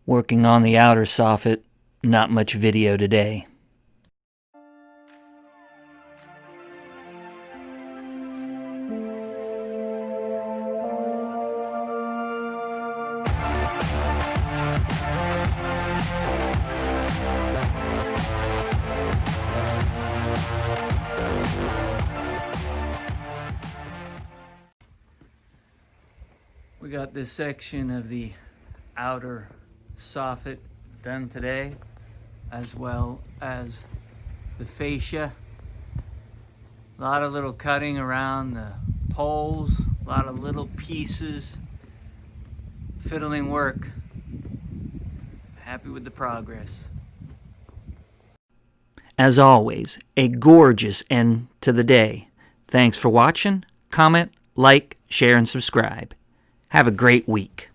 Working on the outer soffit, not much video today. We got this section of the outer soffit done today, as well as the fascia. A lot of little cutting around the poles, a lot of little pieces, fiddling work. Happy with the progress. As always, a gorgeous end to the day. Thanks for watching. Comment, like, share, and subscribe. Have a great week.